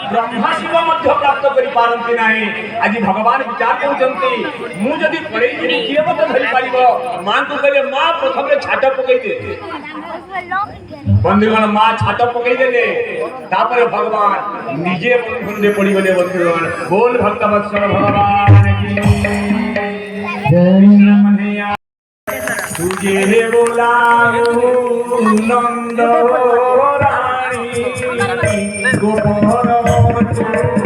ब्रह्मा शिव मध्य प्राप्त करि पारंती नाही आज भगवान विचार करउचंती मु जदी पड़े कि जीव तो धरि पारिबो मां को कहले मां प्रथम रे छाटा पकई दे बंधुगण मां छाटा पकई देले तापर भगवान निजे बंधे पड़ी गले बंधुगण बोल भक्त वत्सल भगवान की जय रमणिया तुझे बोलाओ नंद रानी गोपन